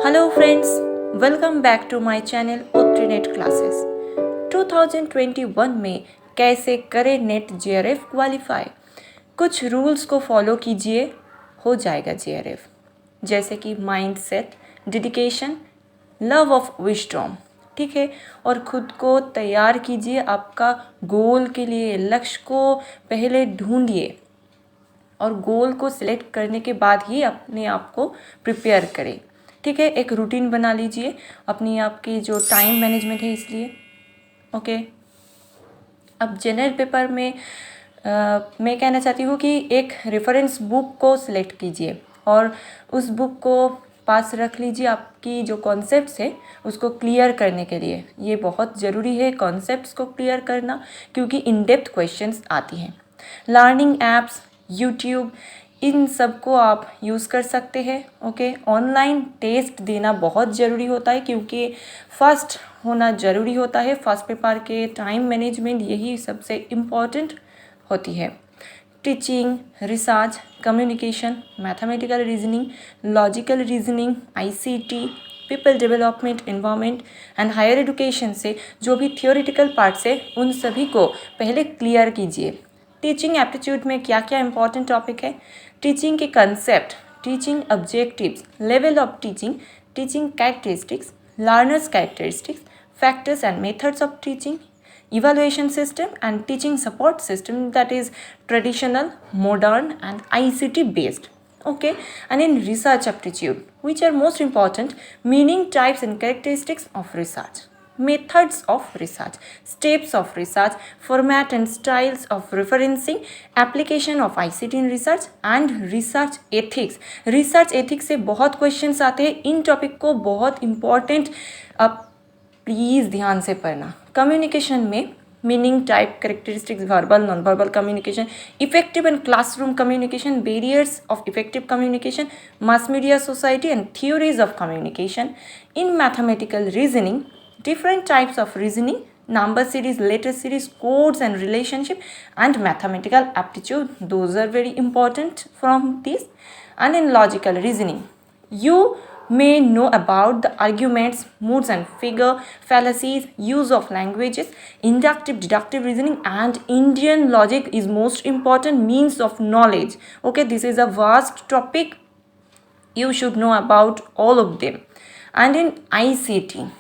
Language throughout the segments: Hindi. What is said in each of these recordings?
Hello friends, welcome back to my channel Uttrinet Classes। 2021 में कैसे करें नेट जेआरएफ क्वालिफाई, कुछ रूल्स को फॉलो कीजिए, हो जाएगा जेआरएफ। जैसे कि mind set, dedication, love of wisdom, ठीक है। और ख़ुद को तैयार कीजिए आपका गोल के लिए, लक्ष्य को पहले ढूंढिए और गोल को सिलेक्ट करने के बाद ही अपने आप को प्रिपेयर करें, ठीक है। एक रूटीन बना लीजिए अपनी, आपकी जो टाइम मैनेजमेंट है इसलिए, ओके। अब जनरल पेपर में मैं कहना चाहती हूँ कि एक रेफरेंस बुक को सिलेक्ट कीजिए और उस बुक को पास रख लीजिए आपकी जो कॉन्सेप्ट्स है उसको क्लियर करने के लिए। ये बहुत ज़रूरी है कॉन्सेप्ट्स को क्लियर करना, क्योंकि इन डेप्थ क्वेश्चंस आती हैं। लर्निंग ऐप्स, यूट्यूब, इन सब को आप यूज़ कर सकते हैं, ओके। ऑनलाइन टेस्ट देना बहुत ज़रूरी होता है, क्योंकि फर्स्ट होना ज़रूरी होता है। फर्स्ट पेपर के टाइम मैनेजमेंट यही सबसे इम्पॉर्टेंट होती है। Teaching, research, communication, mathematical reasoning, logical reasoning, ICT, people development, environment and higher education से जो भी थियोरिटिकल पार्ट्स है उन सभी को पहले क्लियर कीजिए। टीचिंग एप्टीट्यूड में क्या क्या इंपॉर्टेंट टॉपिक है, टीचिंग के concept, teaching objectives, level of teaching, teaching characteristics, learners characteristics, factors and methods of teaching, evaluation system and teaching support system, that is traditional, modern and ICT based, okay. And in research aptitude, which are most important, meaning, types and characteristics of research, methods of research, steps of research, format and styles of referencing, application of ICT in research and research ethics। research ethics से बहुत क्वेश्चंस आते हैं, इन टॉपिक को बहुत इम्पॉर्टेंट आप प्लीज़ ध्यान से पढ़ना। कम्युनिकेशन में meaning, type, characteristics, verbal, non verbal communication, effective and classroom communication, barriers of effective communication, mass media society and theories of communication. In mathematical reasoning, different types of reasoning, number series, letter series, codes and relationship and mathematical aptitude, those are very important from this. And in logical reasoning, you may know about the arguments, moods and figure, fallacies, use of languages, inductive, deductive reasoning and Indian logic is most important means of knowledge, okay. This is a vast topic, you should know about all of them. And in ICT,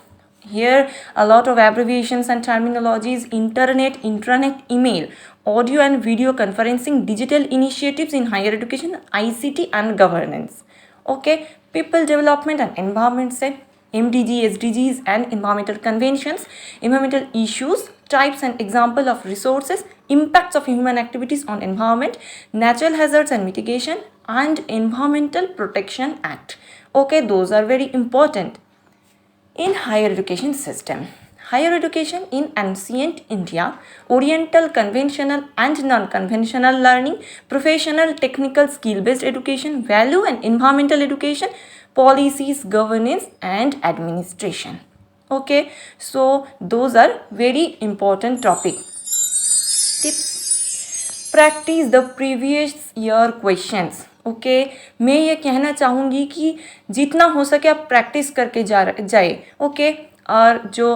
here a lot of abbreviations and terminologies: internet, intranet, email, audio and video conferencing, digital initiatives in higher education, ICT and governance, okay. People development and environment से MDG, SDGs and environmental conventions, environmental issues, types and example of resources, impacts of human activities on environment, natural hazards and mitigation and environmental protection act, okay. Those are very important. In higher education system, higher education in ancient India, oriental, conventional and non-conventional learning, professional, technical, skill-based education, value and environmental education, policies, governance and administration, okay. So those are very important topic. Tips: practice the previous year questions, okay मैं ये कहना चाहूँगी कि जितना हो सके आप प्रैक्टिस करके जाए, ओके। और जो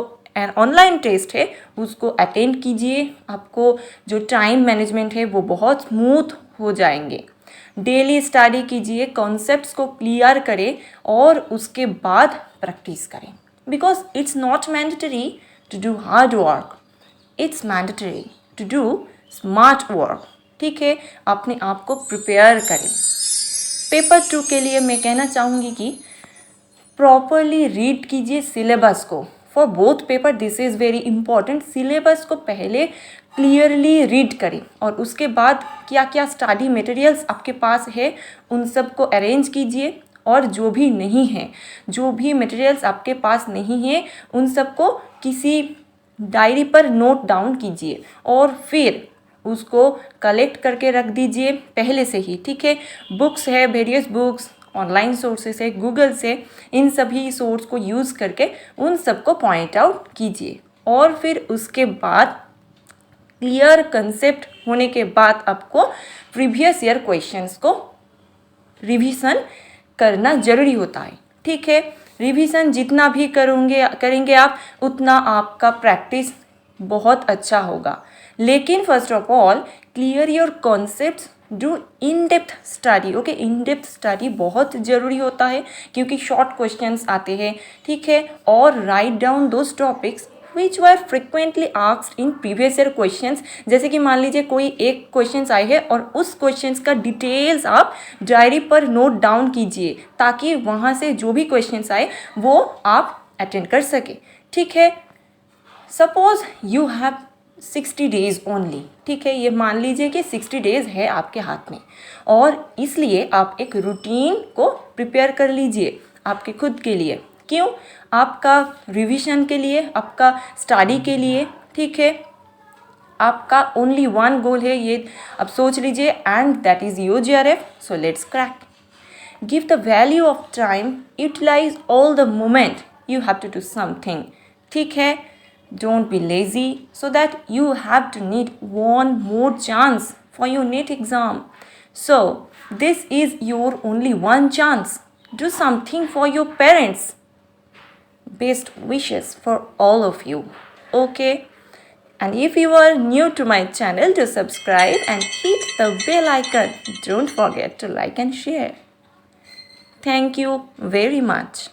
ऑनलाइन टेस्ट है उसको अटेंड कीजिए, आपको जो टाइम मैनेजमेंट है वो बहुत स्मूथ हो जाएंगे। डेली स्टडी कीजिए, कॉन्सेप्ट्स को क्लियर करें और उसके बाद प्रैक्टिस करें, because it's not mandatory to do hard work, it's mandatory to do smart work, ठीक है। अपने आप को प्रिपेयर करें। पेपर 2 के लिए मैं कहना चाहूँगी कि प्रॉपरली रीड कीजिए सिलेबस को। For both paper this is very important. Syllabus को पहले क्लियरली रीड करें और उसके बाद क्या क्या स्टडी मटेरियल्स आपके पास है उन सब को अरेंज कीजिए, और जो भी नहीं है, जो भी मटेरियल्स आपके पास नहीं है उन सब को किसी डायरी पर नोट डाउन कीजिए और फिर उसको कलेक्ट करके रख दीजिए पहले से ही, ठीक है। बुक्स है, वेरियस बुक्स, ऑनलाइन सोर्सेस है, गूगल से, इन सभी सोर्स को यूज़ करके उन सबको पॉइंट आउट कीजिए और फिर उसके बाद क्लियर कंसेप्ट होने के बाद आपको प्रीवियस ईयर क्वेश्चंस को रिवीजन करना ज़रूरी होता है, ठीक है। रिवीजन जितना भी करेंगे आप, उतना आपका प्रैक्टिस बहुत अच्छा होगा। लेकिन first of all clear your concepts, do in depth study. Okay, in depth study बहुत ज़रूरी होता है क्योंकि शॉर्ट क्वेश्चंस आते हैं, ठीक है। और write down those topics which were frequently asked in previous year questions. जैसे कि मान लीजिए कोई एक क्वेश्चंस आए हैं और उस क्वेश्चंस का डिटेल्स आप डायरी पर नोट डाउन कीजिए, ताकि वहाँ से जो भी क्वेश्चंस आए वो आप अटेंड कर सके, ठीक है। Suppose you have 60 days only, ठीक है। ये मान लीजिए कि 60 डेज है आपके हाथ में, और इसलिए आप एक रूटीन को प्रिपेयर कर लीजिए आपके खुद के लिए। क्यों? आपका रिवीजन के लिए, आपका स्टडी के लिए, ठीक है। आपका ओनली वन गोल है, ये अब सोच लीजिए, and that is UGRF। So let's crack. Give the value of time, utilize all the moment, you have to do something, ठीक है। Don't be lazy so that you have to need one more chance for your NET exam. So this is your only one chance. Do something for your parents. Best wishes for all of you. Okay. And if you are new to my channel, to subscribe and hit the bell icon. Don't forget to like and share. Thank you very much.